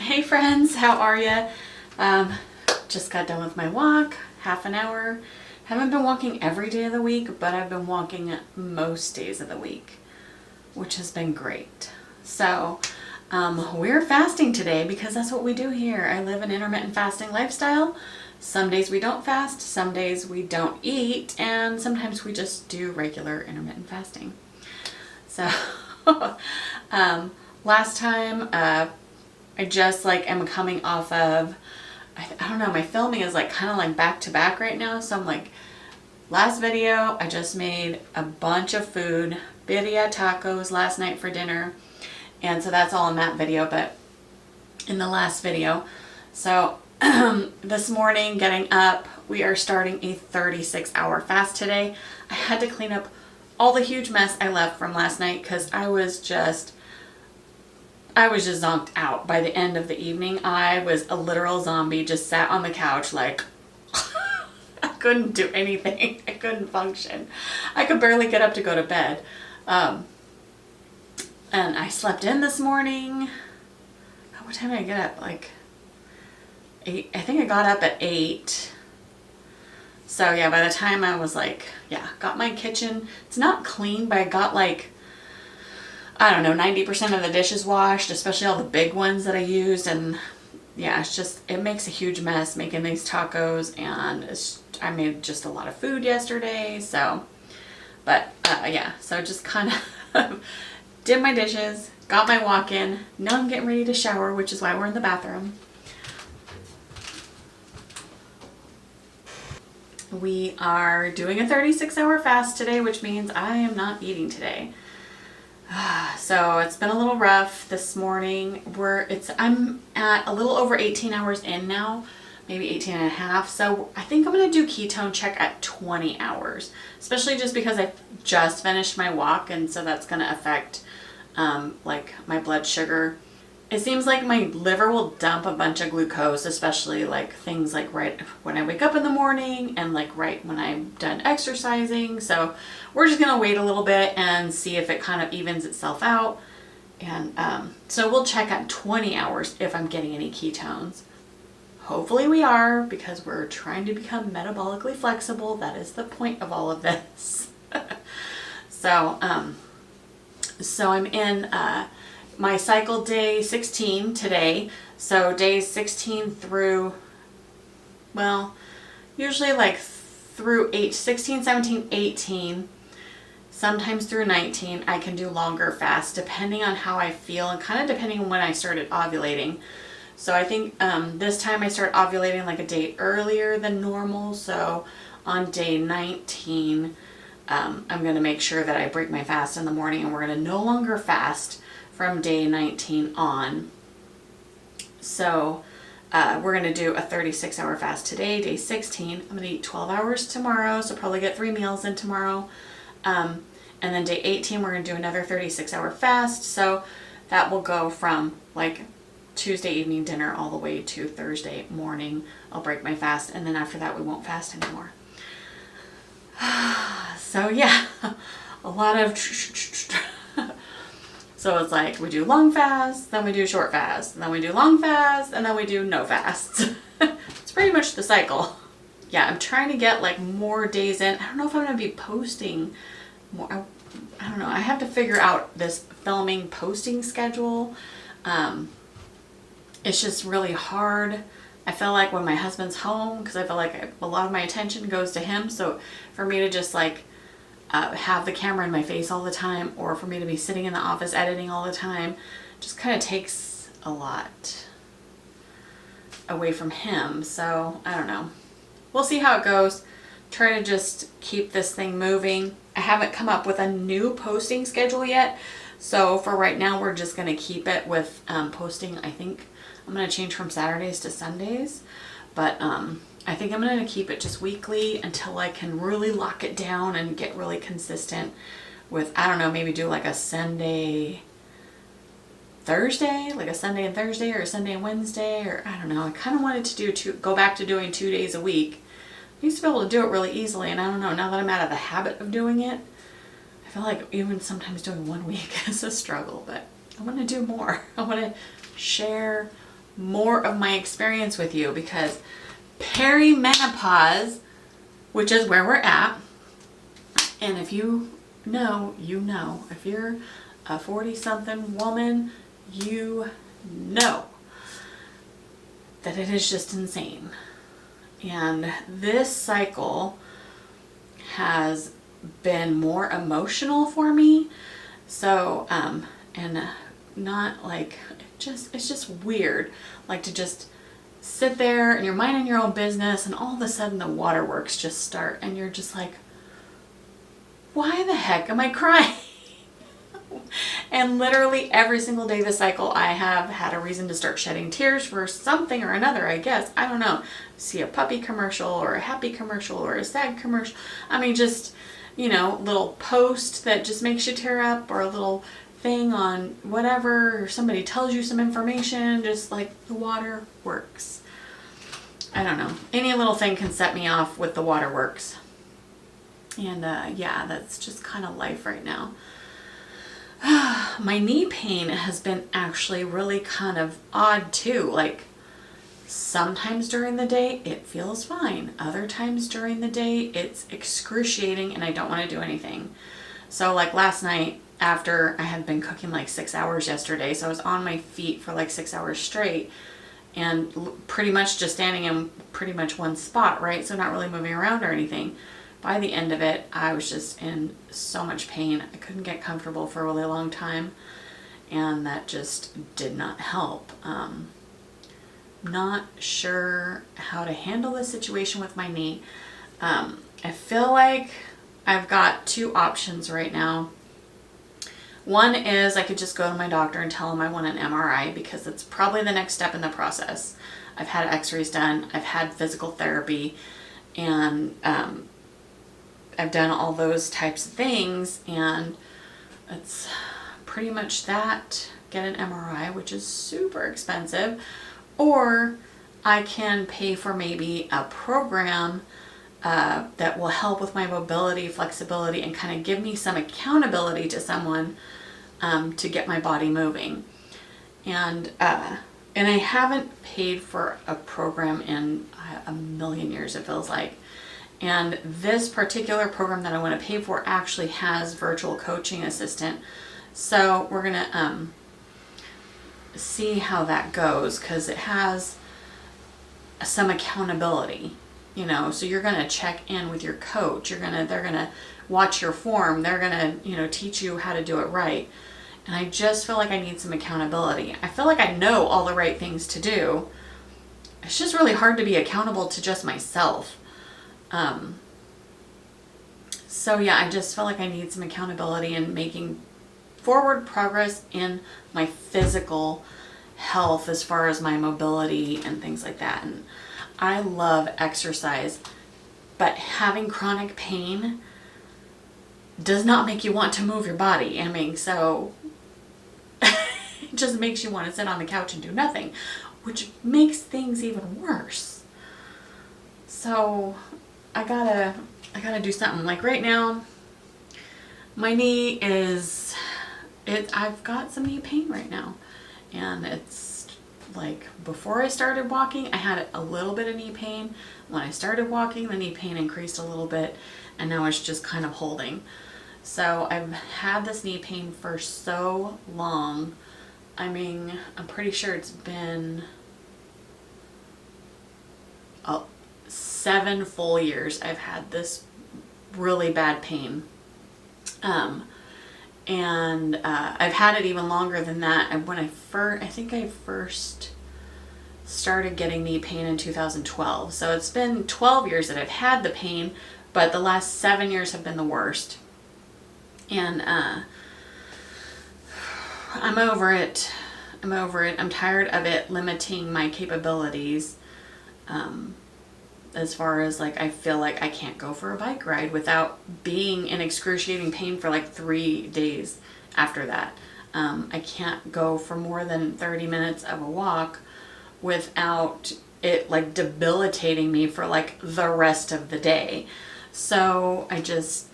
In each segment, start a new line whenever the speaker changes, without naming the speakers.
Hey friends, how are ya? Just got done with my walk, half an hour. Haven't been walking every day of the week, but I've been walking most days of the week, which has been great. So we're fasting today because that's what we do here. I live an intermittent fasting lifestyle. Some days we don't fast, some days we don't eat, and sometimes we just do regular intermittent fasting. So last time I just am coming off of, I don't know, my filming is kind of back to back right now. So I'm last video, I just made a bunch of food, birria tacos last night for dinner. And so that's all in that video, but in the last video. So this morning getting up, we are starting a 36-hour fast today. I had to clean up all the huge mess I left from last night because I was just zonked out by the end of the evening. I was a literal zombie, just sat on the couch I couldn't do anything. I couldn't function. I could barely get up to go to bed. And I slept in this morning. What time did I get up? 8. I think I got up at 8. So yeah, by the time I was got my kitchen. It's not clean, but I got I don't know, 90% of the dishes washed, especially all the big ones that I used. And yeah, it makes a huge mess making these tacos, and I made just a lot of food yesterday. So, but yeah, so just kind of did my dishes, got my walk in. Now I'm getting ready to shower, which is why we're in the bathroom. We are doing a 36-hour fast today, which means I am not eating today. So it's been a little rough this morning. I'm at a little over 18 hours in now, maybe 18 and a half. So I think I'm going to do ketone check at 20 hours, especially just because I just finished my walk. And so that's going to affect my blood sugar. It seems like my liver will dump a bunch of glucose, especially things right when I wake up in the morning and right when I'm done exercising. So we're just going to wait a little bit and see if it kind of evens itself out. And so we'll check at 20 hours if I'm getting any ketones. Hopefully we are, because we're trying to become metabolically flexible. That is the point of all of this. So I'm in my cycle day 16 today. So days 16 through, usually through 16, 17, 18, sometimes through 19, I can do longer fasts depending on how I feel and kind of depending on when I started ovulating. So I think this time I start ovulating a day earlier than normal. So on day 19, I'm going to make sure that I break my fast in the morning, and we're going to no longer fast from day 19 on. So we're going to do a 36-hour fast today, day 16. I'm going to eat 12 hours tomorrow, so probably get 3 meals in tomorrow. And then day 18, we're going to do another 36-hour fast. So that will go from Tuesday evening dinner all the way to Thursday morning. I'll break my fast, and then after that we won't fast anymore. So yeah, a lot of so it's we do long fast, then we do short fast, and then we do long fast, and then we do no fasts. It's pretty much the cycle. Yeah, I'm trying to get more days in. I don't know if I'm going to be posting more. I don't know. I have to figure out this filming posting schedule. It's just really hard. I feel when my husband's home, because I feel a lot of my attention goes to him. So for me to just have the camera in my face all the time, or for me to be sitting in the office editing all the time, just kind of takes a lot away from him. So I don't know. We'll see how it goes. Try to just keep this thing moving. I haven't come up with a new posting schedule yet. So for right now, we're just going to keep it with posting. I think I'm going to change from Saturdays to Sundays, but I think I'm going to keep it just weekly until I can really lock it down and get really consistent with, I don't know, maybe do a Sunday, Thursday, a Sunday and Thursday, or a Sunday and Wednesday, or I don't know. I kind of wanted to go back to doing 2 days a week. I used to be able to do it really easily, and I don't know, now that I'm out of the habit of doing it, I feel even sometimes doing 1 week is a struggle, but I want to do more. I want to share more of my experience with you, because perimenopause, which is where we're at, and if you know, you know. If you're a 40-something woman, you know that it is just insane. And this cycle has been more emotional for me. So, and not like, it's just weird. Like to just sit there and you're minding your own business and all of a sudden the waterworks just start and you're just like, why the heck am I crying? And literally every single day this cycle, I have had a reason to start shedding tears for something or another, I guess. I don't know. See a puppy commercial or a happy commercial or a sad commercial. I mean, just, you know, little post that just makes you tear up, or a little thing on whatever, or somebody tells you some information, just like the water works. I don't know. Any little thing can set me off with the waterworks. And yeah, that's just kind of life right now. My knee pain has been actually really kind of odd too. Like sometimes during the day it feels fine. Other times during the day it's excruciating and I don't want to do anything. So like last night, after I had been cooking like 6 hours yesterday, so I was on my feet for like 6 hours straight and pretty much just standing in pretty much one spot, right? So not really moving around or anything. By the end of it, I was just in so much pain. I couldn't get comfortable for a really long time, and that just did not help. Not sure how to handle the situation with my knee. I feel like I've got two options right now. One is I could just go to my doctor and tell him I want an MRI, because it's probably the next step in the process. I've had x-rays done, I've had physical therapy, and I've done all those types of things, and it's pretty much that. Get an MRI, which is super expensive, or I can pay for maybe a program that will help with my mobility, flexibility, and kind of give me some accountability to someone to get my body moving. And I haven't paid for a program in a million years, it feels like. And this particular program that I want to pay for actually has virtual coaching assistant. So we're going to see how that goes, because it has some accountability, you know. So you're going to check in with your coach. They're going to watch your form. They're going to, you know, teach you how to do it right. And I just feel like I need some accountability. I feel like I know all the right things to do. It's just really hard to be accountable to just myself. So yeah, I just feel like I need some accountability in making forward progress in my physical health as far as my mobility and things like that. And I love exercise, but having chronic pain does not make you want to move your body. I mean, so it just makes you want to sit on the couch and do nothing, which makes things even worse. So I gotta do something. Like right now, my knee is, I've got some knee pain right now. And it's like, before I started walking, I had a little bit of knee pain. When I started walking, the knee pain increased a little bit, and now it's just kind of holding. So I've had this knee pain for so long. I mean, I'm pretty sure it's been 7 full years I've had this really bad pain. And I've had it even longer than that. And when I think I first started getting knee pain in 2012. So it's been 12 years that I've had the pain, but the last 7 years have been the worst. And I'm over it. I'm tired of it limiting my capabilities. As far as like, I feel like I can't go for a bike ride without being in excruciating pain for like 3 days after that. I can't go for more than 30 minutes of a walk without it like debilitating me for like the rest of the day. So I just,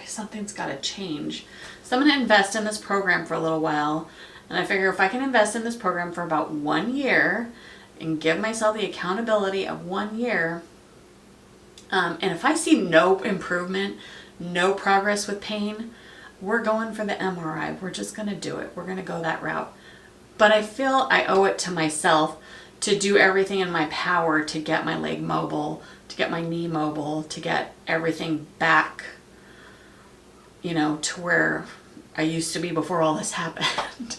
something's got to change. So I'm going to invest in this program for a little while. And I figure if I can invest in this program for about 1 year and give myself the accountability of 1 year, and if I see no improvement, no progress with pain, we're going for the MRI. We're just going to do it. We're going to go that route. But I feel I owe it to myself to do everything in my power to get my leg mobile, to get my knee mobile, to get everything back, you know, to where I used to be before all this happened.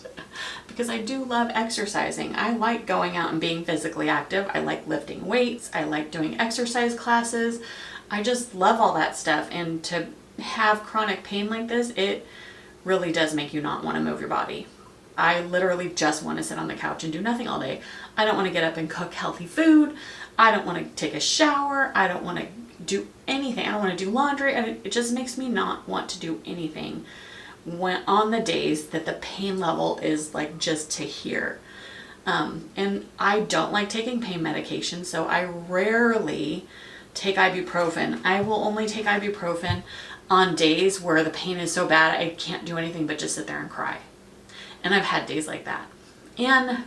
Because I do love exercising. I like going out and being physically active. I like lifting weights. I like doing exercise classes. I just love all that stuff. And to have chronic pain like this, it really does make you not want to move your body. I literally just want to sit on the couch and do nothing all day. I don't want to get up and cook healthy food. I don't want to take a shower. I don't want to do anything. I don't want to do laundry. It just makes me not want to do anything when on the days that the pain level is like just to here. And I don't like taking pain medication, so I rarely take ibuprofen. I will only take ibuprofen on days where the pain is so bad I can't do anything but just sit there and cry. And I've had days like that. And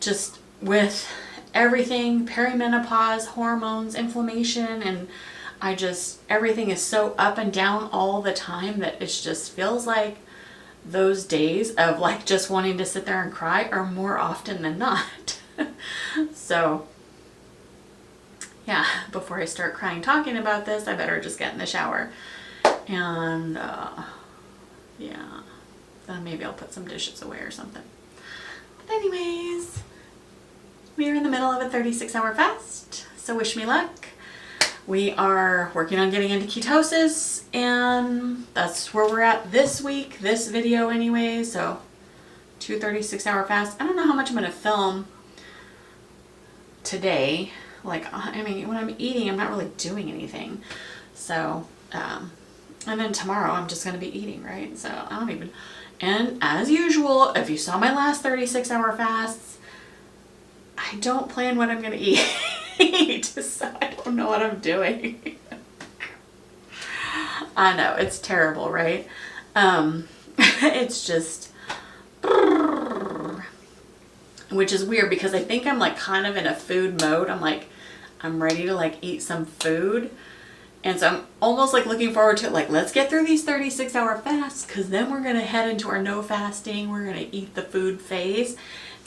just with everything, perimenopause, hormones, inflammation, and everything is so up and down all the time that it just feels like those days of like just wanting to sit there and cry are more often than not. So yeah, before I start crying talking about this, I better just get in the shower. And yeah, then maybe I'll put some dishes away or something. But anyways, we are in the middle of a 36-hour fast, so wish me luck. We are working on getting into ketosis, and that's where we're at this week, this video anyway. So 2 36-hour fasts. I don't know how much I'm going to film today. Like, I mean, when I'm eating, I'm not really doing anything. So, and then tomorrow I'm just going to be eating, right? So I don't even, and as usual, if you saw my last 36-hour fasts, I don't plan what I'm going to eat. So I don't know what I'm doing. I know, it's terrible, right? It's just, which is weird because I think I'm like kind of in a food mode. I'm ready to like eat some food. And so I'm almost like looking forward to it, like, let's get through these 36-hour fasts, because then we're going to head into our no fasting. We're going to eat the food phase.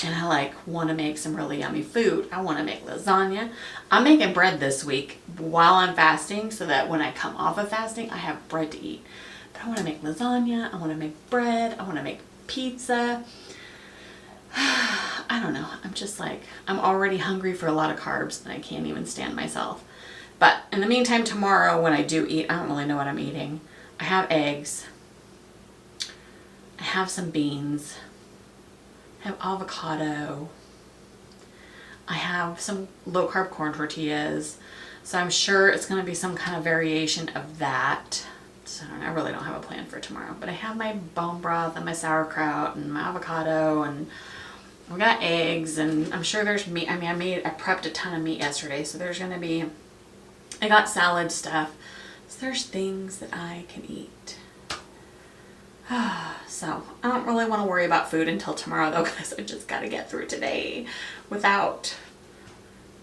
And I like want to make some really yummy food. I want to make lasagna. I'm making bread this week while I'm fasting so that when I come off of fasting, I have bread to eat. But I want to make lasagna. I want to make bread. I want to make pizza. I don't know. I'm just like, I'm already hungry for a lot of carbs and I can't even stand myself. But in the meantime, tomorrow when I do eat, I don't really know what I'm eating. I have eggs. I have some beans. I have avocado. I have some low carb corn tortillas. So I'm sure it's going to be some kind of variation of that. So I really don't have a plan for tomorrow. But I have my bone broth and my sauerkraut and my avocado, and I've got eggs, and I'm sure there's meat. I mean, I prepped a ton of meat yesterday, so there's going to be, I got salad stuff. So there's things that I can eat. So I don't really want to worry about food until tomorrow though, because I just got to get through today without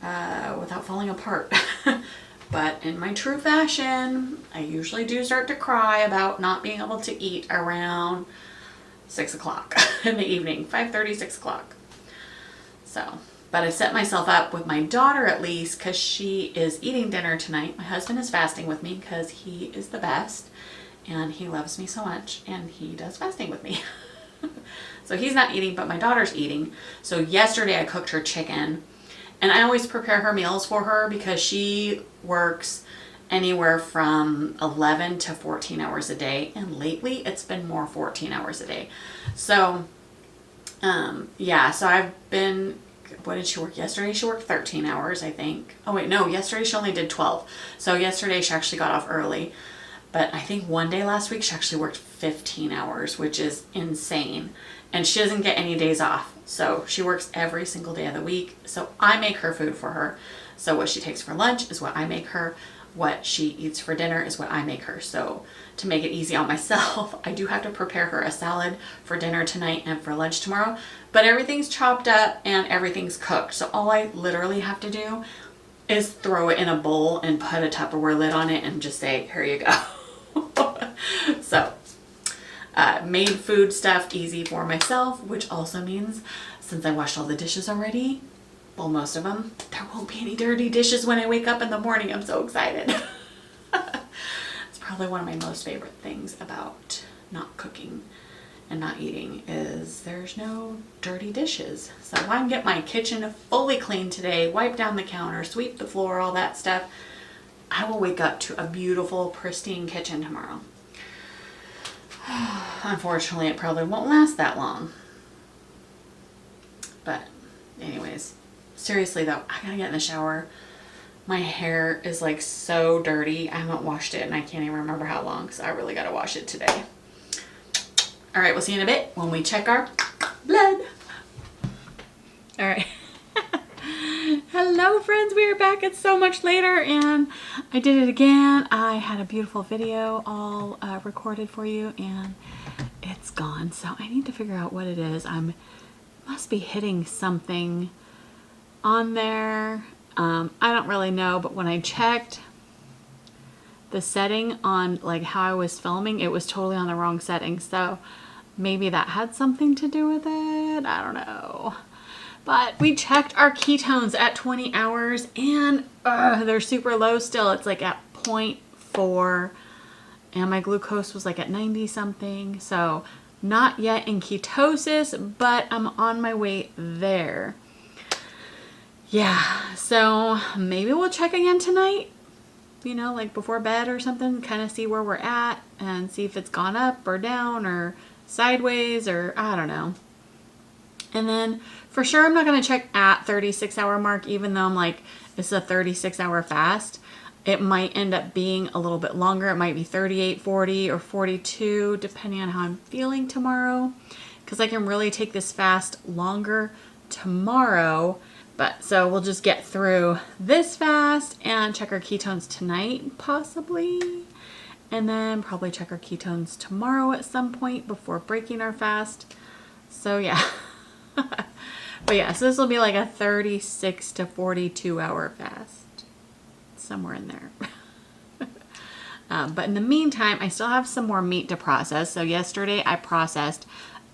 falling apart. But in my true fashion, I usually do start to cry about not being able to eat around 6 o'clock in the evening, 5:30, 6 o'clock. So, but I set myself up with my daughter at least, because she is eating dinner tonight. My husband is fasting with me because he is the best. And he loves me so much, and he does fasting with me. So he's not eating, but my daughter's eating. So yesterday I cooked her chicken, and I always prepare her meals for her because she works anywhere from 11 to 14 hours a day. And lately it's been more 14 hours a day. So, yeah, so I've been, what did she work yesterday? She worked 13 hours, I think. Oh wait, no, yesterday she only did 12. So yesterday she actually got off early. But I think one day last week she actually worked 15 hours, which is insane. And she doesn't get any days off. So she works every single day of the week. So I make her food for her. So what she takes for lunch is what I make her. what she eats for dinner is what I make her. So to make it easy on myself, I do have to prepare her a salad for dinner tonight and for lunch tomorrow, but everything's chopped up and everything's cooked. So all I literally have to do is throw it in a bowl and put a Tupperware lid on it and just say, here you go. So made food stuff easy for myself, which also means since I washed all the dishes already, well, most of them, there won't be any dirty dishes when I wake up in the morning. I'm so excited. It's probably one of my most favorite things about not cooking and not eating is there's no dirty dishes. So if I can get my kitchen fully clean today, wipe down the counter, sweep the floor, all that stuff, I will wake up to a beautiful, pristine kitchen tomorrow. Unfortunately, it probably won't last that long. But anyways, seriously though, I gotta get in the shower. My hair is like so dirty. I haven't washed it and I can't even remember how long, so I really gotta wash it today. All right, we'll see you in a bit when we check our blood. All right. Hello friends, we are back. It's so much later and I did it again. I had a beautiful video all recorded for you and it's gone. So I need to figure out what it is. Must be hitting something on there. I don't really know, but when I checked the setting on like how I was filming, it was totally on the wrong setting. So maybe that had something to do with it. I don't know. But we checked our ketones at 20 hours and they're super low still. It's like at 0.4 and my glucose was like at 90 something. So not yet in ketosis, but I'm on my way there. Yeah, so maybe we'll check again tonight, you know, like before bed or something, kind of see where we're at and see if it's gone up or down or sideways or I don't know. And then for sure, I'm not going to check at 36-hour mark, even though I'm like, it's a 36-hour fast. It might end up being a little bit longer. It might be 38, 40, or 42, depending on how I'm feeling tomorrow. Because I can really take this fast longer tomorrow. But so we'll just get through this fast and check our ketones tonight, possibly. And then probably check our ketones tomorrow at some point before breaking our fast. So yeah. But yeah, so this will be like a 36 to 42 hour fast. Somewhere in there. But in the meantime, I still have some more meat to process. So yesterday I processed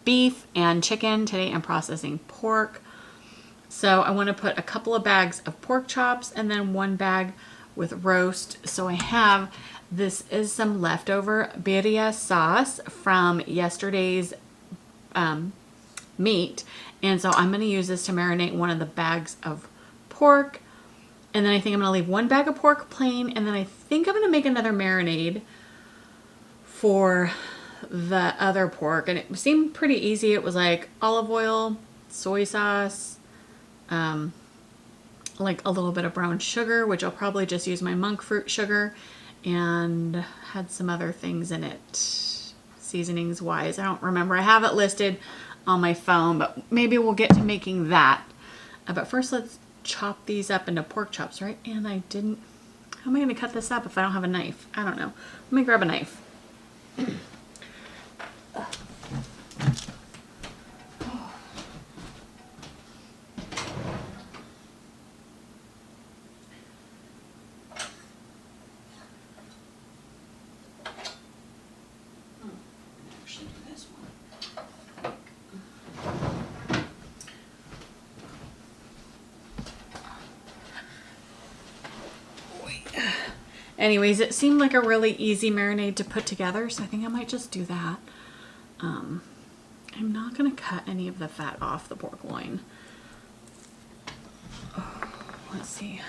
beef and chicken. Today I'm processing pork. So I want to put a couple of bags of pork chops and then one bag with roast. So I have, this is some leftover birria sauce from yesterday's meat. And so I'm going to use this to marinate one of the bags of pork. And then I think I'm going to leave one bag of pork plain. And then I think I'm going to make another marinade for the other pork. And it seemed pretty easy. It was like olive oil, soy sauce, like a little bit of brown sugar, which I'll probably just use my monk fruit sugar, and had some other things in it, seasonings wise. I don't remember. I have it listed on my phone, but maybe we'll get to making that. But first let's chop these up into pork chops, right? And I didn't, how am I going to cut this up if I don't have a knife? I don't know. Let me grab a knife. Anyways, it seemed like a really easy marinade to put together, so I think I might just do that. I'm not going to cut any of the fat off the pork loin. Oh, let's see.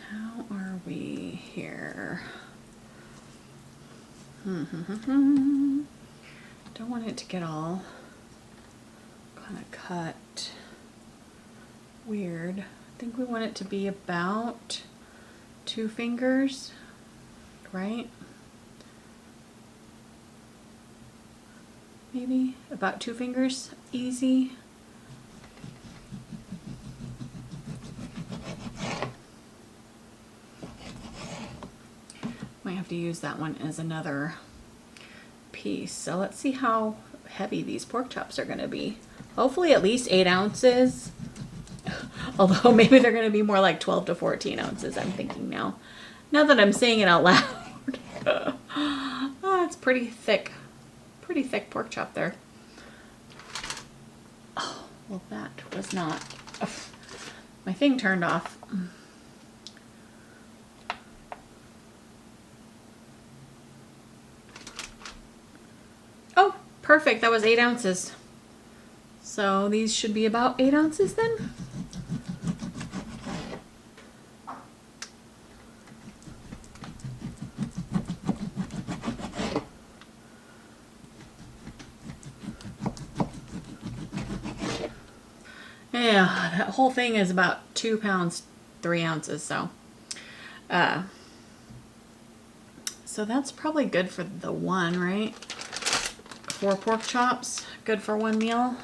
How are we here? Don't want it to get all kind of cut weird. I think we want it to be about 2 fingers, right? Maybe about 2 fingers, easy. to use that one as another piece. So let's see how heavy these pork chops are going to be. Hopefully at least 8 ounces. Although maybe they're going to be more like 12 to 14 ounces, I'm thinking now. Now that I'm saying it out loud. Oh, it's pretty thick pork chop there. Oh, well that was not, my thing turned off. Oh, perfect, that was 8 ounces. So these should be about 8 ounces then. Yeah, that whole thing is about 2 pounds, 3 ounces. So that's probably good for the one, right? 4 pork chops, good for one meal,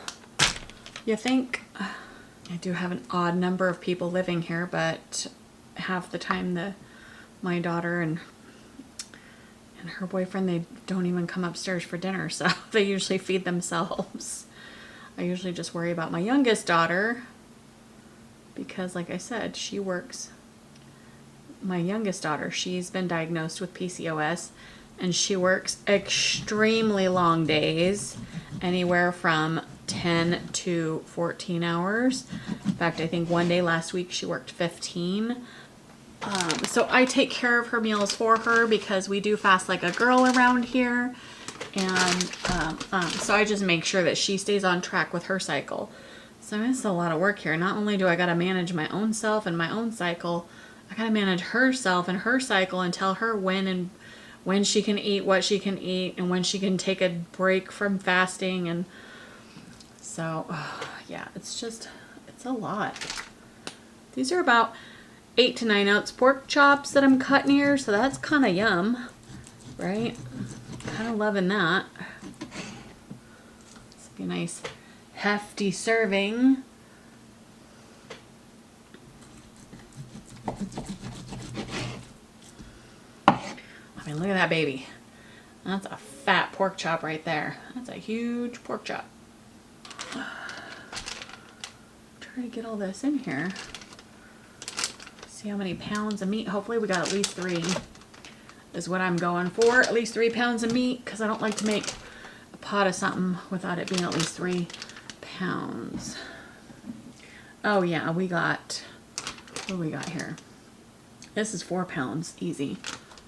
you think? I do have an odd number of people living here, but half the time my daughter and her boyfriend, they don't even come upstairs for dinner, so they usually feed themselves. I usually just worry about my youngest daughter because, like I said, she works. My youngest daughter, she's been diagnosed with PCOS, and she works extremely long days, anywhere from 10 to 14 hours. In fact, I think one day last week she worked 15. So I take care of her meals for her because we do fast like a girl around here. And so I just make sure that she stays on track with her cycle. So it's a lot of work here. Not only do I got to manage my own self and my own cycle, I got to manage herself and her cycle and tell her when she can eat, what she can eat, and when she can take a break from fasting. And so, yeah, it's a lot. These are about 8 to 9 ounce pork chops that I'm cutting here. So that's kind of yum, right? Kind of loving that. This will be a nice hefty serving. I mean, look at that baby. That's a fat pork chop right there. That's a huge pork chop. Try to get all this in here. See how many pounds of meat. Hopefully we got at least 3. Is what I'm going for. At least 3 pounds of meat, because I don't like to make a pot of something without it being at least 3 pounds. Oh yeah, we got, what do we got here? This is 4 pounds, easy,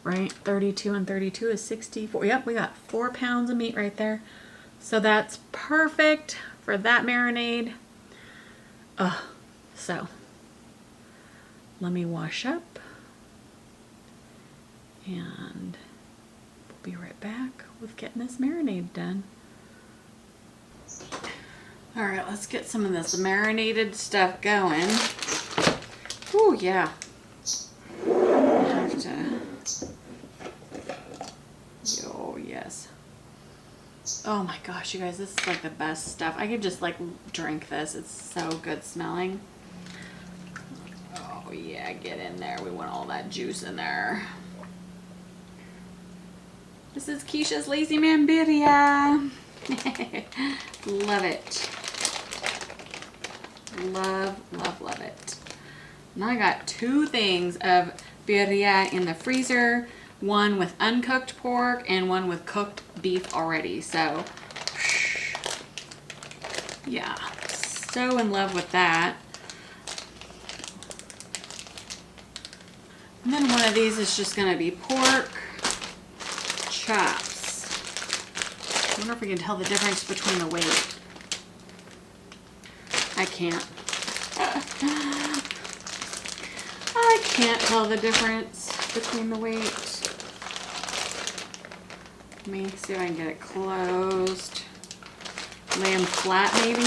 right? 32 and 32 is 64. Yep, we got 4 pounds of meat right there. So that's perfect for that marinade. So let me wash up. And we'll be right back with getting this marinade done. All right, let's get some of this marinated stuff going. Oh yeah. I have to. Oh yes. Oh my gosh, you guys, this is like the best stuff. I could just like drink this. It's so good smelling. Oh yeah, get in there. We want all that juice in there. This is Keisha's Lazy Man Birria. Love it. Love, love, love it. Now I got 2 things of birria in the freezer. One with uncooked pork and one with cooked beef already. So, yeah, so in love with that. And then one of these is just going to be pork chops. I wonder if we can tell the difference between the weight. I can't. I can't tell the difference between the weight. Let me see if I can get it closed. Lay them flat maybe.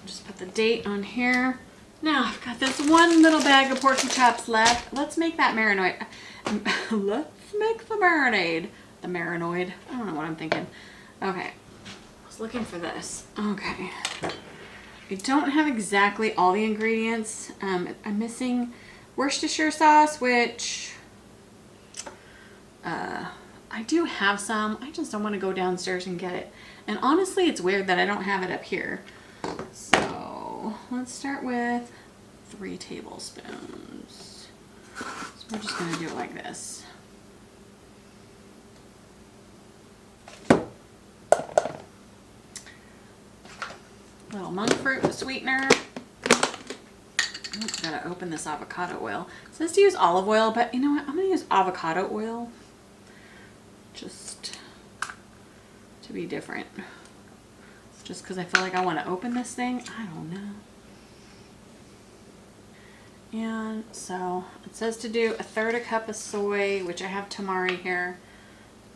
Just put the date on here. Now I've got this one little bag of pork chops left. Let's make that marinade. Let's make the marinade. The marinoid. I don't know what I'm thinking. Okay. I was looking for this. Okay. I don't have exactly all the ingredients. I'm missing Worcestershire sauce, which I do have some. I just don't want to go downstairs and get it. And honestly, it's weird that I don't have it up here. So let's start with 3 tablespoons. So we're just going to do it like this. Little monk fruit sweetener. I gotta open this avocado oil. It says to use olive oil, but you know what? I'm gonna use avocado oil just to be different. Just because I feel like I want to open this thing. I don't know. And so it says to do 1/3 cup of soy, which I have tamari here,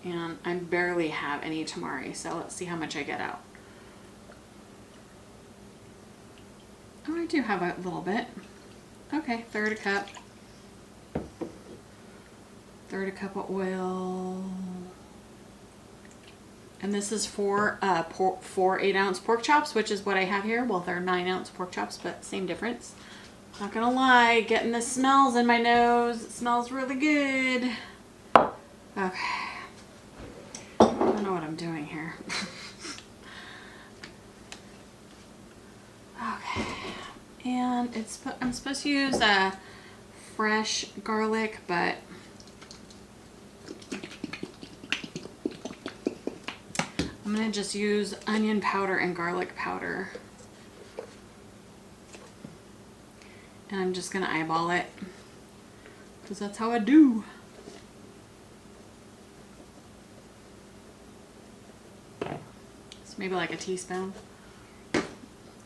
and I barely have any tamari. So let's see how much I get out. Oh, I do have a little bit. Okay, 1/3 cup. 1/3 cup of oil. And this is for 4 8-ounce pork chops, which is what I have here. Well, they're 9-ounce pork chops, but same difference. Not gonna lie, getting the smells in my nose. It smells really good. Okay. I don't know what I'm doing here. Okay. And I'm supposed to use fresh garlic, but I'm going to just use onion powder and garlic powder. And I'm just going to eyeball it because that's how I do. It's maybe like a teaspoon.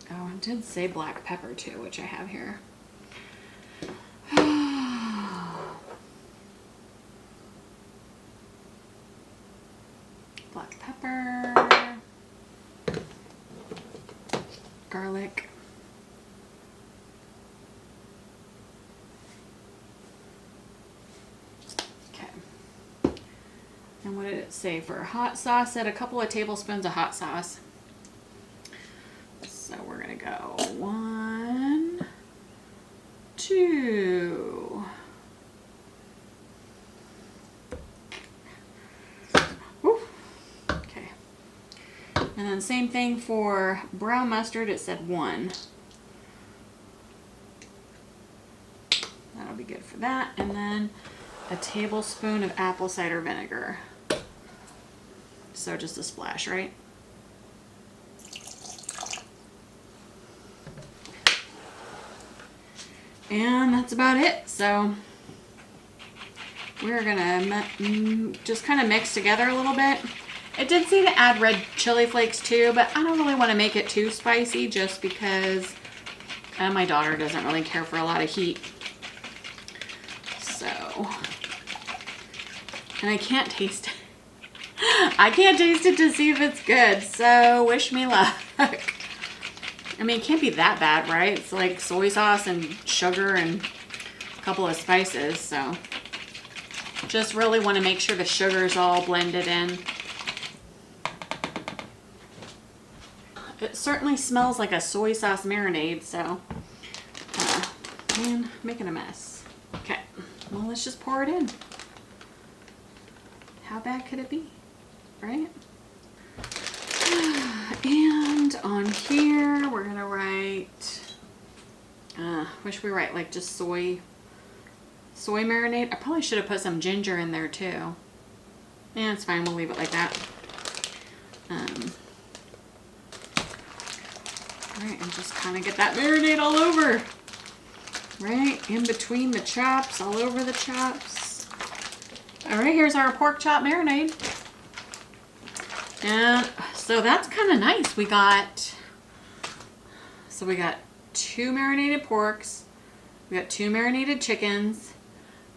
Oh, it did say black pepper too, which I have here. Black pepper, garlic, okay. And what did it say for hot sauce? It said a couple of tablespoons of hot sauce. So we're gonna go 1, 2. Woo. Okay. And then same thing for brown mustard. It said 1. That'll be good for that. And then a tablespoon of apple cider vinegar. So just a splash, right? And that's about it. So we're gonna just kind of mix together a little bit. It did say to add red chili flakes too, but I don't really want to make it too spicy just because my daughter doesn't really care for a lot of heat. So, and I can't taste it. I can't taste it to see if it's good. So wish me luck. I mean, it can't be that bad, right? It's like soy sauce and sugar and a couple of spices, so just really want to make sure the sugar is all blended in. It certainly smells like a soy sauce marinade, so man, making a mess. Okay, well, let's just pour it in. How bad could it be, right? And on here, we're gonna write, wish we write like just soy marinade. I probably should have put some ginger in there too. Yeah, it's fine, we'll leave it like that. Alright, and just kind of get that marinade all over. Right, in between the chops, all over the chops. Alright, here's our pork chop marinade. And so that's kind of nice. We got 2 marinated porks, we got 2 marinated chickens,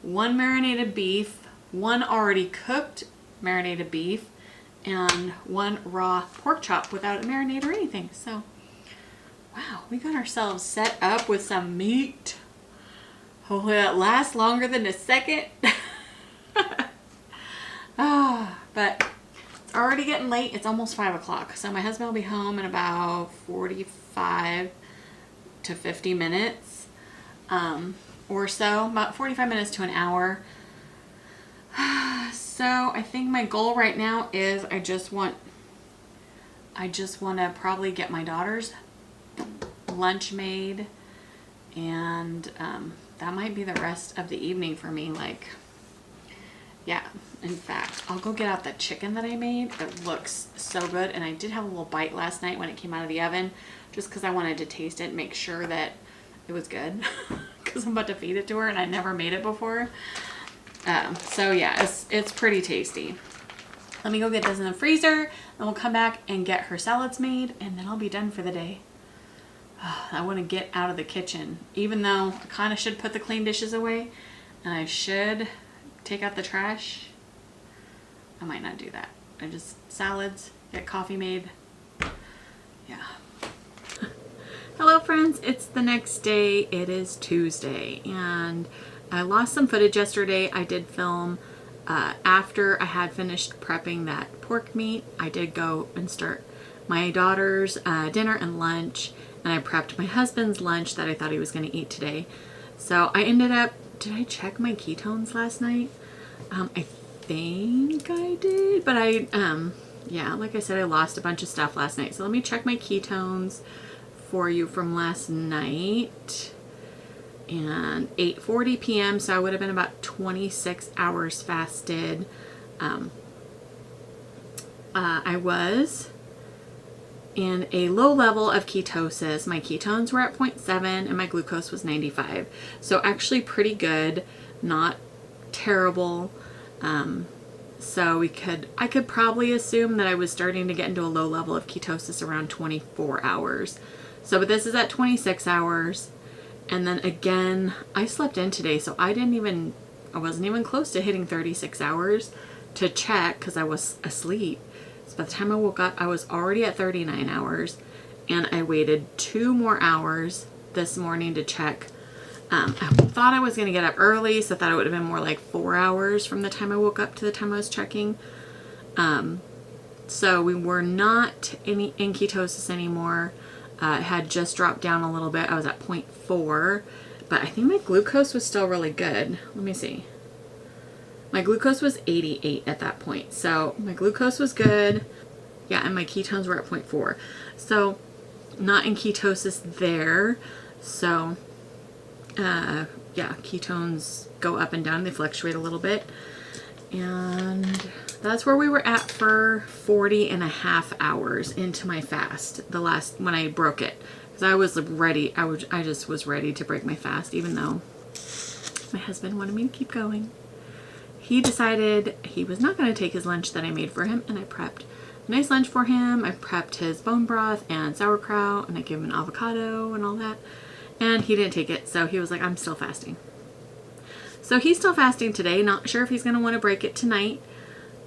1 marinated beef, 1 already cooked marinated beef, and 1 raw pork chop without a marinade or anything. So, wow, we got ourselves set up with some meat. Hopefully that lasts longer than a second. But it's already already getting late. It's almost 5 o'clock. So my husband will be home in about 45 to 50 minutes or so, about 45 minutes to an hour. So I think my goal right now is I just want to probably get my daughter's lunch made, and that might be the rest of the evening for me. Like, yeah, in fact, I'll go get out the chicken that I made. It looks so good, and I did have a little bite last night when it came out of the oven, just because I wanted to taste it and make sure that it was good, because I'm about to feed it to her, and I never made it before. So yeah, it's pretty tasty. Let me go get this in the freezer, and we'll come back and get her salads made, and then I'll be done for the day. I want to get out of the kitchen, even though I kind of should put the clean dishes away, and I should take out the trash. I might not do that. I just salads, get coffee made. Yeah. Hello friends, it's the next day. It is Tuesday, and I lost some footage yesterday. I did film after I had finished prepping that pork meat. I did go and start my daughter's dinner and lunch, and I prepped my husband's lunch that I thought he was going to eat today. So I ended up, did I check my ketones last night? I think I did, but yeah, like I said, I lost a bunch of stuff last night. So let me check my ketones for you from last night. And 8:40 p.m. so I would have been about 26 hours fasted. I was in a low level of ketosis. My ketones were at 0.7 and my glucose was 95. So actually pretty good, not terrible. So I could probably assume that I was starting to get into a low level of ketosis around 24 hours. So, but this is at 26 hours. And then again, I slept in today, so I wasn't even close to hitting 36 hours to check because I was asleep. So by the time I woke up, I was already at 39 hours, and I waited 2 more hours this morning to check. I thought I was going to get up early, so I thought it would have been more like 4 hours from the time I woke up to the time I was checking. So we were not in ketosis anymore. It had just dropped down a little bit. I was at 0.4, but I think my glucose was still really good. Let me see. My glucose was 88 at that point. So my glucose was good. Yeah, and my ketones were at 0.4. So not in ketosis there. So yeah, ketones go up and down. They fluctuate a little bit. And that's where we were at for 40 and a half hours into my fast, when I broke it. Because I was ready, I just was ready to break my fast, even though my husband wanted me to keep going. He decided he was not going to take his lunch that I made for him, and I prepped a nice lunch for him. I prepped his bone broth and sauerkraut, and I gave him an avocado and all that. And he didn't take it, so he was like, I'm still fasting. So he's still fasting today. Not sure if he's going to want to break it tonight.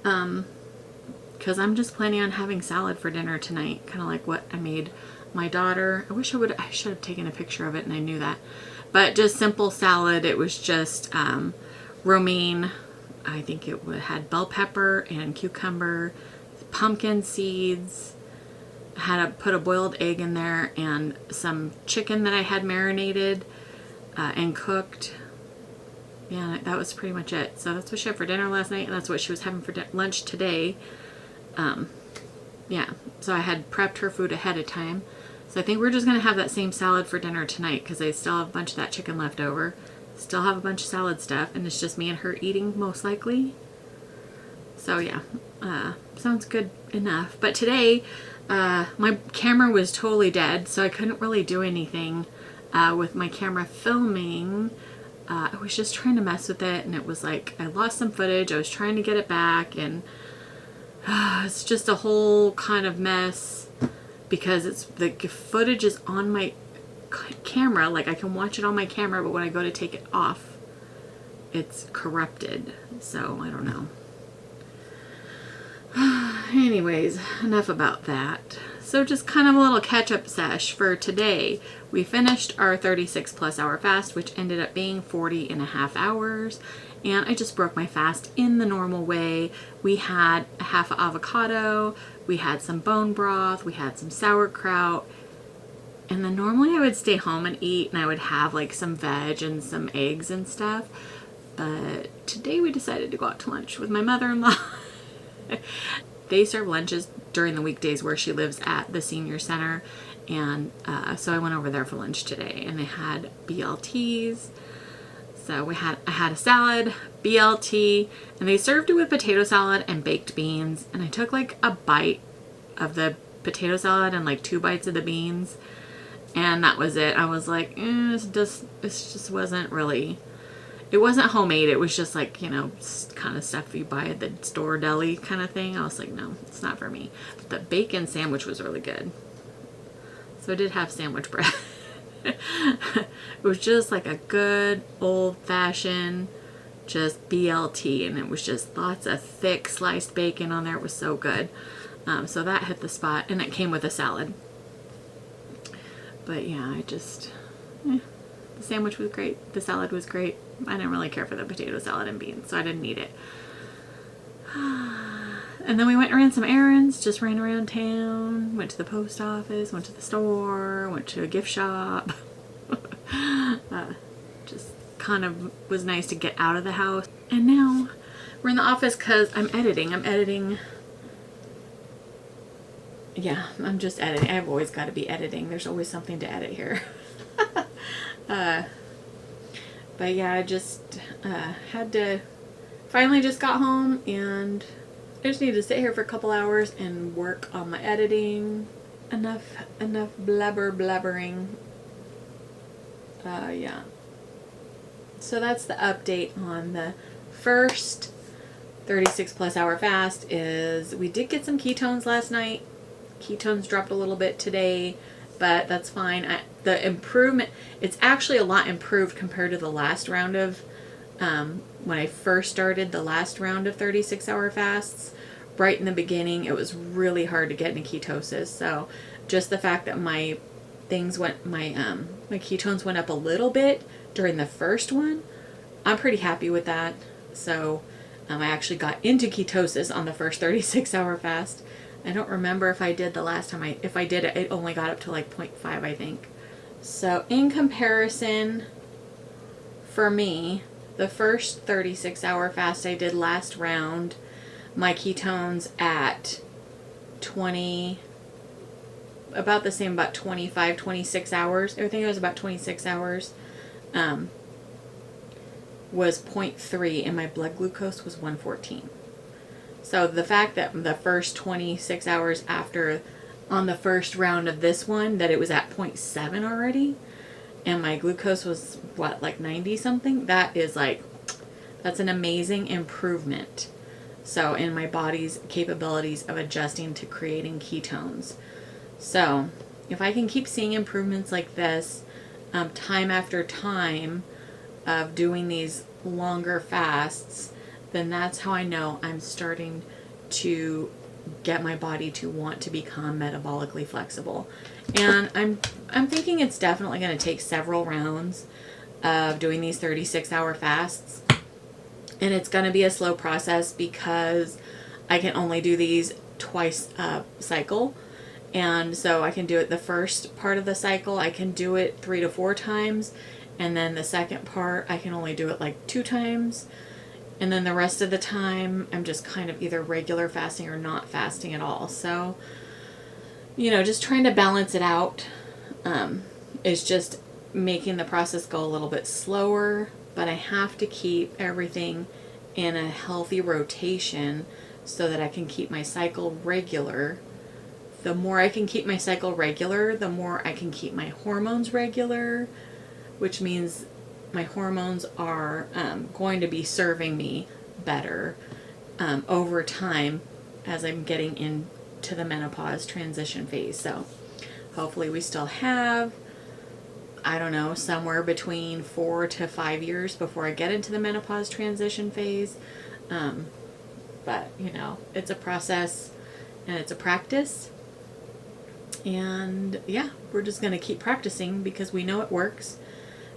Because I'm just planning on having salad for dinner tonight. Kind of like what I made my daughter. I should have taken a picture of it, and I knew that. But just simple salad. It was just romaine. I think it had bell pepper and cucumber, pumpkin seeds. I put a boiled egg in there and some chicken that I had marinated and cooked. Yeah, that was pretty much it. So that's what she had for dinner last night, and that's what she was having for lunch today. Yeah, so I had prepped her food ahead of time. So I think we're just going to have that same salad for dinner tonight because I still have a bunch of that chicken left over. Still have a bunch of salad stuff, and it's just me and her eating most likely. So yeah, sounds good enough. But today, my camera was totally dead, so I couldn't really do anything with my camera filming. I was just trying to mess with it, and it was like I lost some footage. I was trying to get it back, and it's just a whole kind of mess because the footage is on my camera. Like I can watch it on my camera, but when I go to take it off, it's corrupted. So I don't know. Anyways, enough about that. So just kind of a little catch-up sesh for today. We finished our 36 plus hour fast, which ended up being 40 and a half hours. and I just broke my fast in the normal way. We had a half avocado, we had some bone broth, we had some sauerkraut, and then normally I would stay home and eat, and I would have like some veg and some eggs and stuff. But today we decided to go out to lunch with my mother-in-law. They serve lunches during the weekdays where she lives at the senior center. And so I went over there for lunch today, and they had BLTs. So I had a salad, BLT, and they served it with potato salad and baked beans. And I took like a bite of the potato salad and like 2 bites of the beans. And that was it. I was like, this just wasn't really, it wasn't homemade. It was just like, kind of stuff you buy at the store deli kind of thing. I was like, no, it's not for me. But the bacon sandwich was really good. So I did have sandwich bread. It was just like a good old-fashioned just BLT, and it was just lots of thick sliced bacon on there. It was so good. So that hit the spot, and it came with a salad. But yeah, the sandwich was great. The salad was great. I didn't really care for the potato salad and beans, so I didn't eat it. And then we went and ran some errands, just ran around town, went to the post office, went to the store, went to a gift shop. Just kind of was nice to get out of the house. And now we're in the office because I'm editing. Yeah, I'm just editing. I've always got to be editing. There's always something to edit here. But yeah, I just finally just got home, and I just need to sit here for a couple hours and work on my editing. Enough blabbering. Yeah. So that's the update on the first 36 plus hour fast. Is we did get some ketones last night. Ketones dropped a little bit today, but that's fine. The improvement, it's actually a lot improved compared to the last round of, when I first started the last round of 36 hour fasts. Right in the beginning, it was really hard to get into ketosis. So just the fact that my ketones went up a little bit during the first one, I'm pretty happy with that. So I actually got into ketosis on the first 36 hour fast. I don't remember if I did the last time if I did it only got up to like 0.5, I think. So in comparison, for me, the first 36 hour fast I did last round, my ketones at 20, about the same, about 25, 26 hours. I think it was about 26 hours, was 0.3, and my blood glucose was 114. So the fact that the first 26 hours after, on the first round of this one, that it was at 0.7 already, and my glucose was, what, like 90 something? That's an amazing improvement. So in my body's capabilities of adjusting to creating ketones. So if I can keep seeing improvements like this, time after time of doing these longer fasts, then that's how I know I'm starting to get my body to want to become metabolically flexible. And I'm thinking it's definitely going to take several rounds of doing these 36 hour fasts. And it's going to be a slow process because I can only do these twice a cycle. And so I can do it the first part of the cycle, I can do it 3 to 4 times. And then the second part, I can only do it like 2 times. And then the rest of the time, I'm just kind of either regular fasting or not fasting at all. So, just trying to balance it out is just making the process go a little bit slower. But I have to keep everything in a healthy rotation so that I can keep my cycle regular. The more I can keep my cycle regular, the more I can keep my hormones regular, which means my hormones are going to be serving me better over time as I'm getting into the menopause transition phase. So hopefully we still have, I don't know, somewhere between 4 to 5 years before I get into the menopause transition phase. But, it's a process and it's a practice. And yeah, we're just going to keep practicing because we know it works.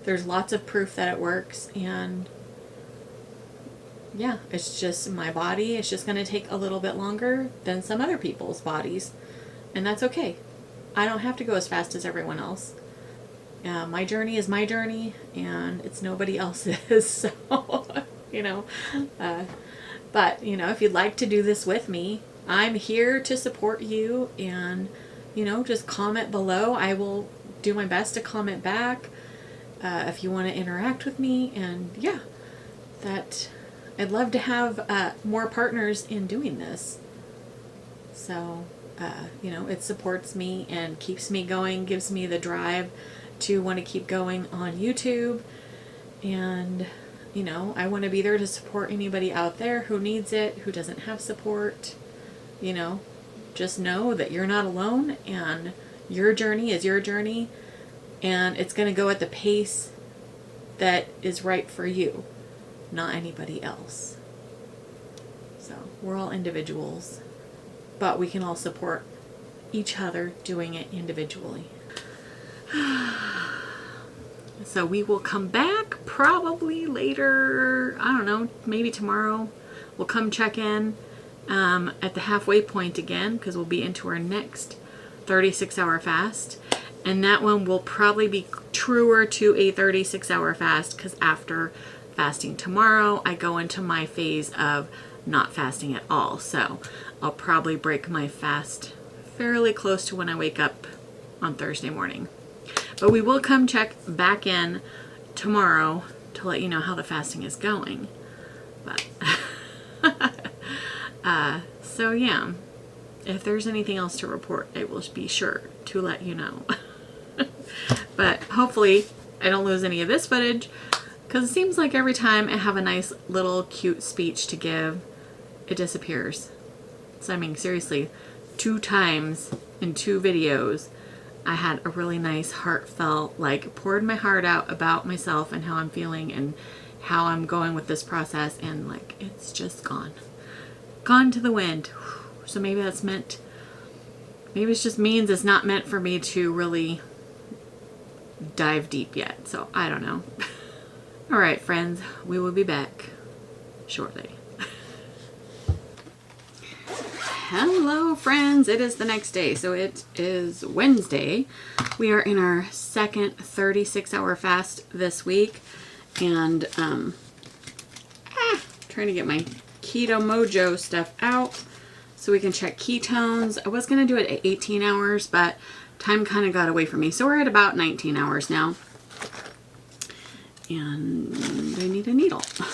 There's lots of proof that it works. And yeah, it's just my body. It's just going to take a little bit longer than some other people's bodies. And that's okay. I don't have to go as fast as everyone else. My journey is my journey, and it's nobody else's. So, you know, but, you know, if you'd like to do this with me, I'm here to support you, and, you know, just comment below. I will do my best to comment back if you want to interact with me. And yeah, that I'd love to have more partners in doing this. So, you know, it supports me and keeps me going, gives me the drive to want to keep going on YouTube. And, you know, I want to be there to support anybody out there who needs it, who doesn't have support. You know, just know that you're not alone, and your journey is your journey, and it's going to go at the pace that is right for you, not anybody else. So we're all individuals, but we can all support each other doing it individually. So we will come back probably later, I don't know, maybe tomorrow. We'll come check in at the halfway point again, because we'll be into our next 36-hour fast. And that one will probably be truer to a 36-hour fast, because after fasting tomorrow, I go into my phase of not fasting at all. So I'll probably break my fast fairly close to when I wake up on Thursday morning. But we will come check back in tomorrow to let you know how the fasting is going. But so yeah, if there's anything else to report, I will be sure to let you know. But hopefully I don't lose any of this footage, because it seems like every time I have a nice little cute speech to give, it disappears. So I mean, seriously, 2 times in 2 videos, I had a really nice heartfelt, like, poured my heart out about myself and how I'm feeling and how I'm going with this process, and like, it's just gone to the wind. So maybe that's meant, maybe it just means it's not meant for me to really dive deep yet. So I don't know. All right, friends, we will be back shortly. Hello, friends. It is the next day. So it is Wednesday. We are in our second 36-hour fast this week. And trying to get my Keto Mojo stuff out so we can check ketones. I was going to do it at 18 hours, but time kind of got away from me. So we're at about 19 hours now. And I need a needle. So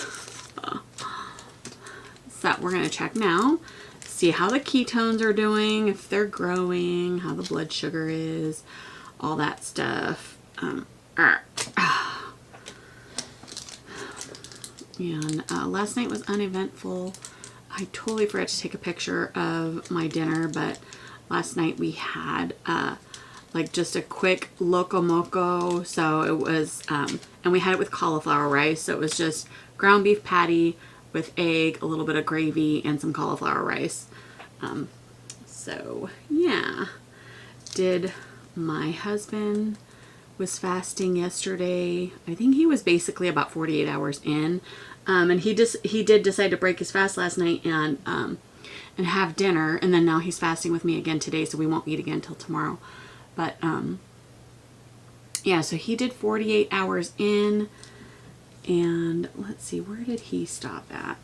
we're going to check now. See how the ketones are doing, if they're growing, how the blood sugar is, all that stuff. And last night was uneventful. I totally forgot to take a picture of my dinner, but last night we had like just a quick loco moco. So it was, and we had it with cauliflower rice. So it was just ground beef patty with egg, a little bit of gravy, and some cauliflower rice. So yeah, my husband was fasting yesterday. I think he was basically about 48 hours in. And he did decide to break his fast last night and have dinner. And then now he's fasting with me again today, so we won't eat again till tomorrow. But, yeah, so he did 48 hours in. And let's see, where did he stop at?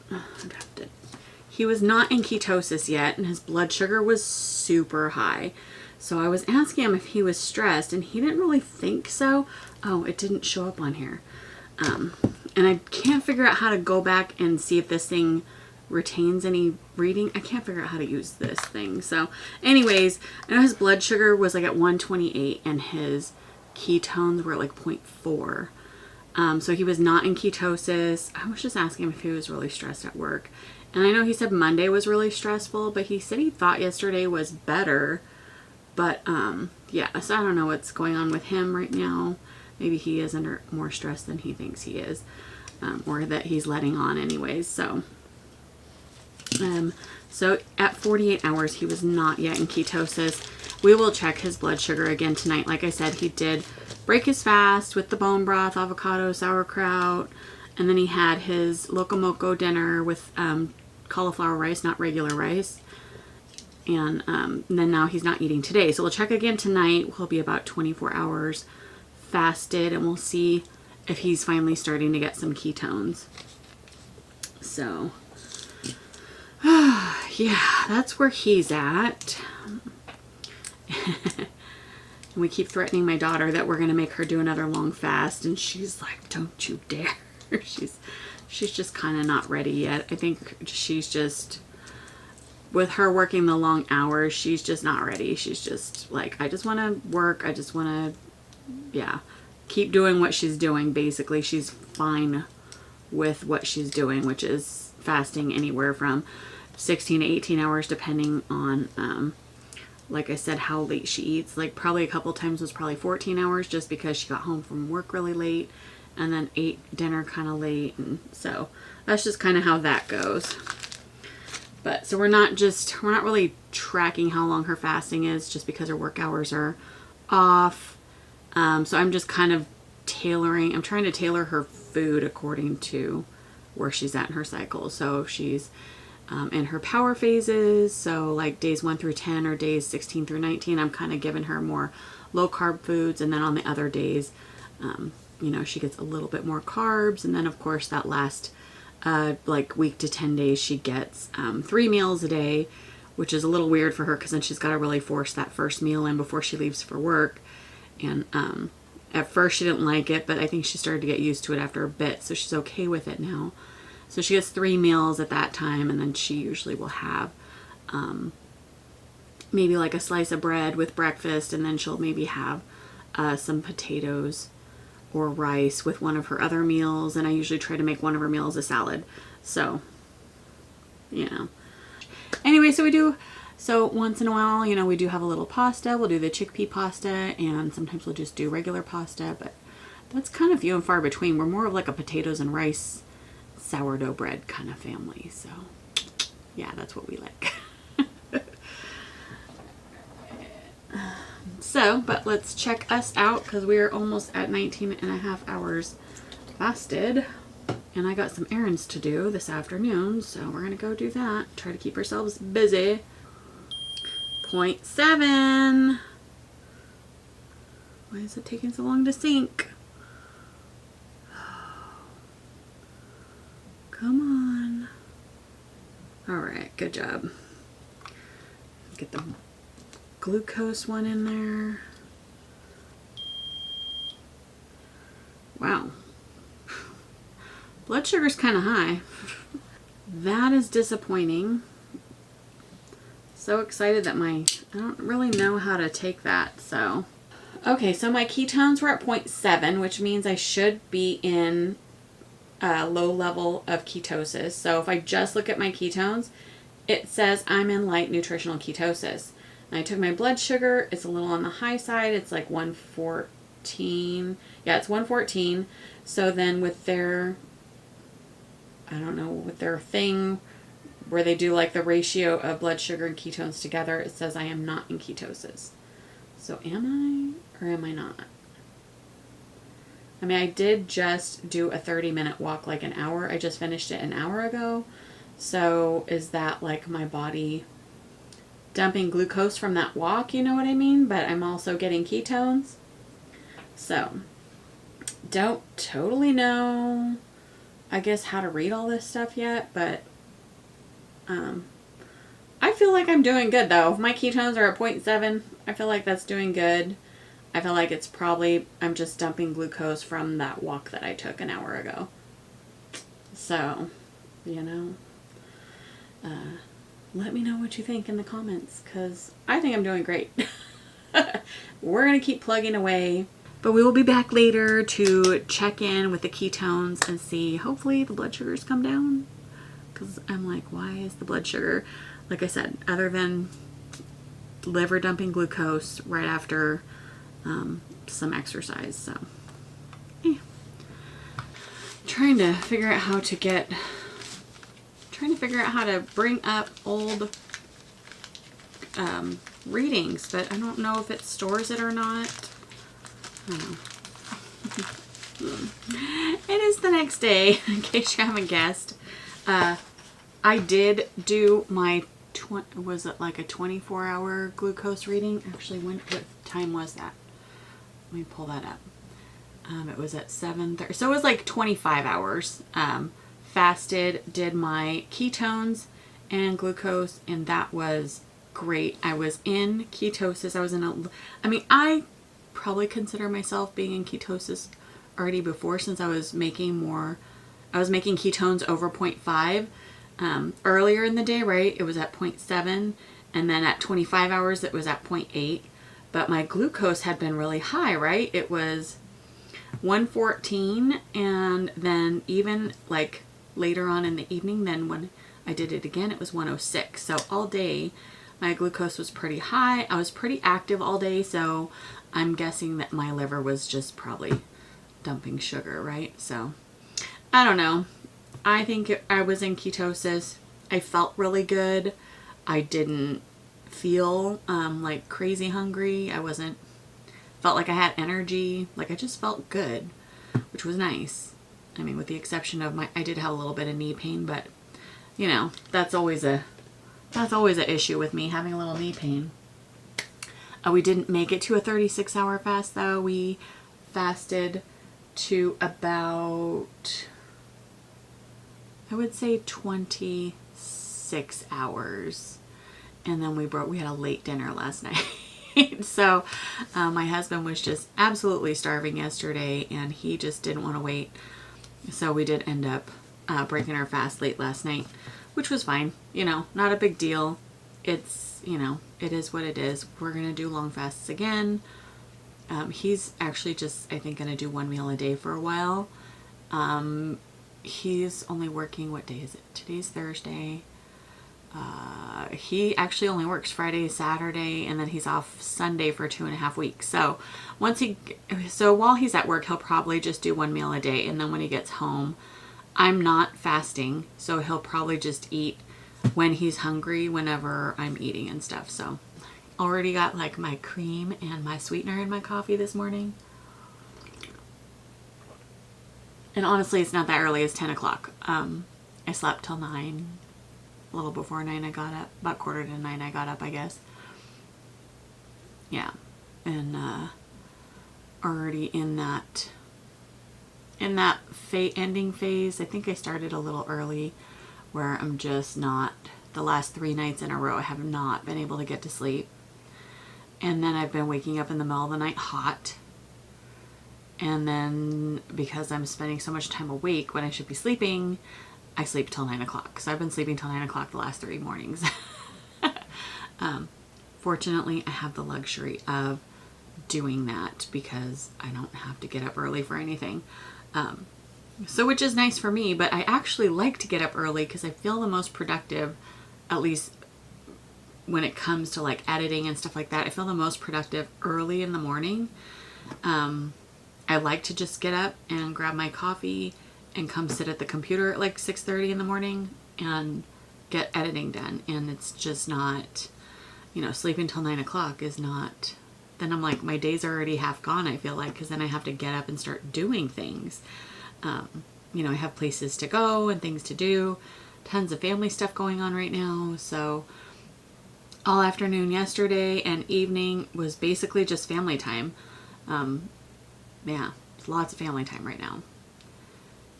He was not in ketosis yet, and his blood sugar was super high. So I was asking him if he was stressed, and he didn't really think so. Oh, it didn't show up on here. And I can't figure out how to go back and see if this thing retains any reading. I can't figure out how to use this thing. So anyways, I know his blood sugar was like at 128, and his ketones were at like 0.4. So he was not in ketosis. I was just asking him if he was really stressed at work. And I know he said Monday was really stressful, but he said he thought yesterday was better. But, yeah, so I don't know what's going on with him right now. Maybe he is under more stress than he thinks he is, or that he's letting on anyways. So at 48 hours, he was not yet in ketosis. We will check his blood sugar again tonight. Like I said, he did break his fast with the bone broth, avocado, sauerkraut, And then he had his locomoco dinner with cauliflower rice, not regular rice. And then now he's not eating today. So we'll check again tonight. He'll be about 24 hours fasted, and we'll see if he's finally starting to get some ketones. So, yeah, that's where he's at. And we keep threatening my daughter that we're going to make her do another long fast. And she's like, don't you dare. She's just kind of not ready yet. I think she's just, with her working the long hours, she's just not ready. She's just like, I just want to work. I just want to, yeah, keep doing what she's doing. Basically, she's fine with what she's doing, which is fasting anywhere from 16 to 18 hours, depending on, like I said, how late she eats. Like probably a couple times was probably 14 hours just because she got home from work really late and then ate dinner kind of late. And so that's just kind of how that goes. But so we're not really tracking how long her fasting is just because her work hours are off. So I'm just kind of I'm trying to tailor her food according to where she's at in her cycle. So she's in her power phases, so like days 1 through 10 or days 16 through 19, I'm kind of giving her more low carb foods, and then on the other days, you know, she gets a little bit more carbs, and then of course that last like week to 10 days she gets 3 meals a day, which is a little weird for her because then she's got to really force that first meal in before she leaves for work. And at first she didn't like it, but I think she started to get used to it after a bit, so she's okay with it now. So she gets 3 meals at that time, and then she usually will have maybe like a slice of bread with breakfast, and then she'll maybe have some potatoes or rice with one of her other meals, and I usually try to make one of her meals a salad. So, you know. Anyway, so once in a while, you know, we do have a little pasta. We'll do the chickpea pasta, and sometimes we'll just do regular pasta, but that's kind of few and far between. We're more of like a potatoes and rice sourdough bread kind of family. So yeah, that's what we like. So, but let's check us out because we're almost at 19 and a half hours fasted, and I got some errands to do this afternoon, so we're gonna go do that. Try to keep ourselves busy. 0.7. Why is it taking so long to sink? Come on. All right, good job. Get the glucose one in there. Wow. Blood sugar's kind of high. That is disappointing. So excited that I don't really know how to take that, so. Okay, so my ketones were at 0.7, which means I should be in a low level of ketosis. So if I just look at my ketones, it says I'm in light nutritional ketosis. And I took my blood sugar. It's a little on the high side. It's like 114. Yeah, it's 114. So then with their, I don't know, with their thing where they do like the ratio of blood sugar and ketones together, it says I am not in ketosis. So am I or am I not? I mean, I did just do a 30-minute walk, like an hour. I just finished it an hour ago. So is that like my body dumping glucose from that walk? You know what I mean? But I'm also getting ketones. So don't totally know, I guess, how to read all this stuff yet. But I feel like I'm doing good, though. If my ketones are at 0.7, I feel like that's doing good. I feel like it's probably, I'm just dumping glucose from that walk that I took an hour ago. So, you know, let me know what you think in the comments, because I think I'm doing great. We're going to keep plugging away, but we will be back later to check in with the ketones and see, hopefully the blood sugars come down, because I'm like, why is the blood sugar, like I said, other than liver dumping glucose right after some exercise. So yeah. Trying to figure out how to bring up old readings, but I don't know if it stores it or not. I don't know. It is the next day, in case you haven't guessed. I did do my, was it like a 24-hour glucose reading? Actually, what time was that? Let me pull that up. It was at 7:30. So it was like 25 hours. Fasted, did my ketones and glucose, and that was great. I was in ketosis. I probably consider myself being in ketosis already before, since I was making ketones over 0.5 earlier in the day, right? It was at 0.7, and then at 25 hours it was at 0.8. But my glucose had been really high, right? It was 114, and then even like later on in the evening, then when I did it again, it was 106. So all day my glucose was pretty high. I was pretty active all day, so I'm guessing that my liver was just probably dumping sugar, right? So I don't know. I think I was in ketosis. I felt really good. I didn't feel like crazy hungry. Felt like I had energy. Like I just felt good, which was nice. I mean, with the exception of I did have a little bit of knee pain, but you know, that's always an issue with me, having a little knee pain. We didn't make it to a 36-hour fast though. We fasted to about, I would say 26 hours. And then we had a late dinner last night. So my husband was just absolutely starving yesterday, and he just didn't want to wait. So we did end up breaking our fast late last night, which was fine. You know, not a big deal. It's, you know, it is what it is. We're going to do long fasts again. He's actually just, I think, going to do one meal a day for a while. He's only working, what day is it? Today's Thursday. He actually only works Friday, Saturday, and then he's off Sunday for 2.5 weeks. So while he's at work, he'll probably just do one meal a day. And then when he gets home, I'm not fasting. So he'll probably just eat when he's hungry, whenever I'm eating and stuff. So already got like my cream and my sweetener in my coffee this morning. And honestly, it's not that early. It's 10 o'clock. I slept till 9. A little before 9 I got up. About 8:45 I got up, I guess. Yeah. And already in that ending phase. I think I started a little early, where I'm just not, the last 3 nights in a row I have not been able to get to sleep. And then I've been waking up in the middle of the night hot. And then because I'm spending so much time awake when I should be sleeping, I sleep till 9 o'clock. So I've been sleeping till 9 o'clock the last 3 mornings. Fortunately, I have the luxury of doing that because I don't have to get up early for anything. So which is nice for me, but I actually like to get up early because I feel the most productive, at least when it comes to like editing and stuff like that. I feel the most productive early in the morning. I like to just get up and grab my coffee and come sit at the computer at like 6:30 in the morning and get editing done. And it's just not, you know, sleeping till 9 o'clock is not, then I'm like, my days are already half gone, I feel like, because then I have to get up and start doing things. You know, I have places to go and things to do, tons of family stuff going on right now. So all afternoon yesterday and evening was basically just family time. Yeah, lots of family time right now.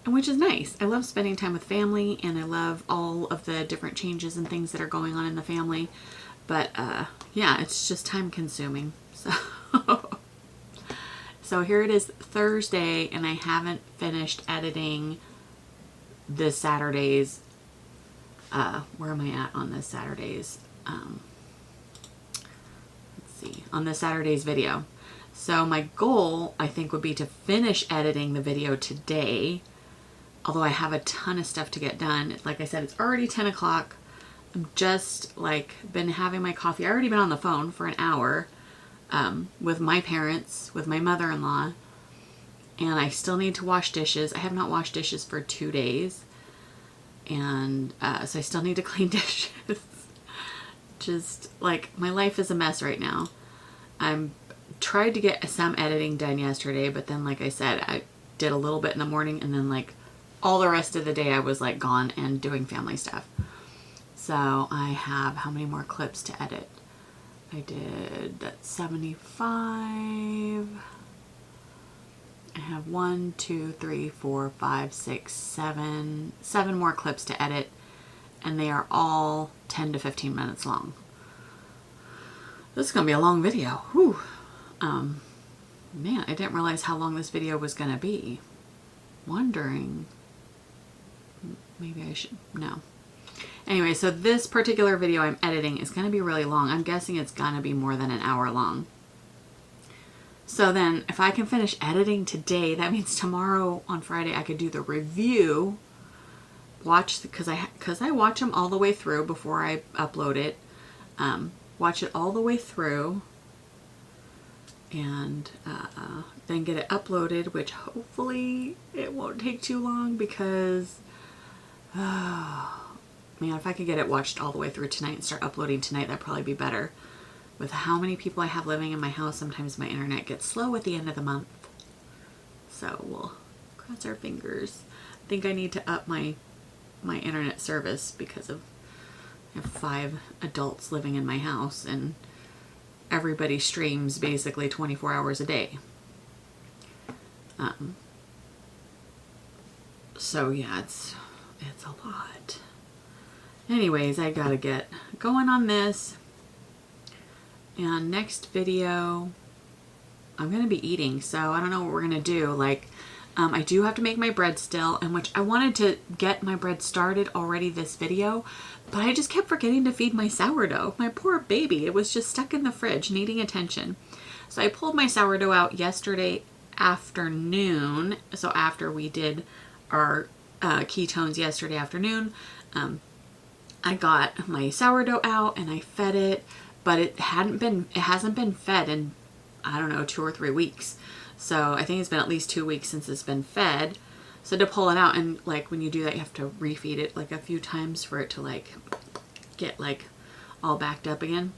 And which is nice. I love spending time with family, and I love all of the different changes and things that are going on in the family. But yeah, it's just time consuming. So here it is, Thursday, and I haven't finished editing this Saturday's, where am I at on this Saturday's, let's see, on this Saturday's video. So my goal, I think, would be to finish editing the video today, although I have a ton of stuff to get done. Like I said, it's already 10 o'clock. I'm just like been having my coffee. I already been on the phone for an hour with my parents, with my mother-in-law, and I still need to wash dishes. I have not washed dishes for 2 days, and so I still need to clean dishes. Just like, my life is a mess right now. I'm tried to get some editing done yesterday, but then, like I said, did a little bit in the morning, and then like all the rest of the day I was like gone and doing family stuff. So I have how many more clips to edit? I did that 75. I have 1, 2, 3, 4, 5, 6, 7 more clips to edit, and they are all 10 to 15 minutes long. This is gonna be a long video. Whew. Man, I didn't realize how long this video was gonna be. Wondering, maybe I should, no. Anyway, so this particular video I'm editing is gonna be really long. I'm guessing it's gonna be more than an hour long. So then if I can finish editing today, that means tomorrow on Friday I could do the review, watch, because I watch them all the way through before I upload it. Watch it all the way through, and then get it uploaded, which hopefully it won't take too long, because man, if I could get it watched all the way through tonight and start uploading tonight, that'd probably be better. With how many people I have living in my house, sometimes my internet gets slow at the end of the month. So we'll cross our fingers. I think I need to up my internet service because of I have 5 adults living in my house, and everybody streams basically 24 hours a day. So yeah, it's a lot. Anyways, I gotta get going on this. And next video, I'm going to be eating, so I don't know what we're going to do. Like, I do have to make my bread still, and which I wanted to get my bread started already this video, but I just kept forgetting to feed my sourdough. My poor baby, it was just stuck in the fridge needing attention. So I pulled my sourdough out yesterday afternoon. So after we did our ketones yesterday afternoon, I got my sourdough out and I fed it. But it hasn't been fed in, I don't know, 2 or 3 weeks. So I think it's been at least 2 weeks since it's been fed. So to pull it out, and like when you do that, you have to refeed it like a few times for it to like get like all backed up again.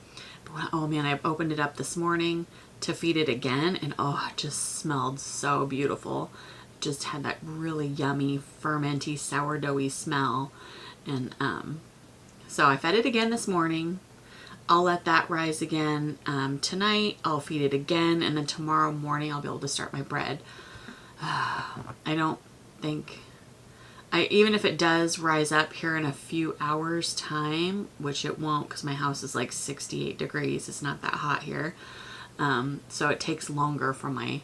But when, oh man, I opened it up this morning to feed it again, and oh, it just smelled so beautiful. Just had that really yummy, fermenty, sourdoughy smell. And so I fed it again this morning. I'll let that rise again tonight. I'll feed it again, and then tomorrow morning I'll be able to start my bread. I don't think, even if it does rise up here in a few hours time, which it won't because my house is like 68 degrees. It's not that hot here. So it takes longer for my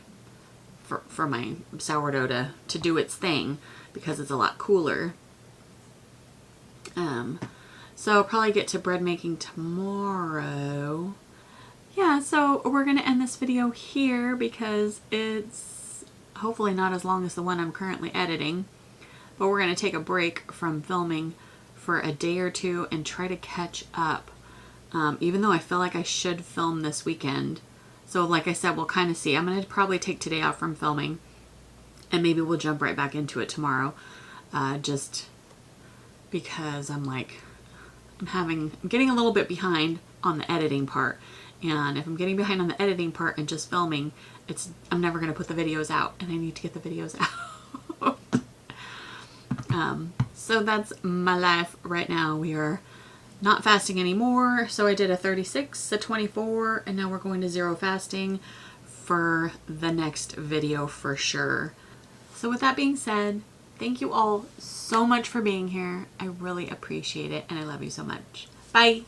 sourdough to do its thing because it's a lot cooler. So I'll probably get to bread making tomorrow. Yeah, so we're going to end this video here because it's hopefully not as long as the one I'm currently editing. But we're going to take a break from filming for a day or two and try to catch up. Even though I feel like I should film this weekend. So like I said, we'll kind of see. I'm going to probably take today off from filming. And maybe we'll jump right back into it tomorrow. Just because I'm getting a little bit behind on the editing part. And if I'm getting behind on the editing part and just filming, I'm never going to put the videos out, and I need to get the videos out. So that's my life right now. We are not fasting anymore. So I did a 36, a 24, and now we're going to 0 fasting for the next video for sure. So with that being said, thank you all so much for being here. I really appreciate it, and I love you so much. Bye.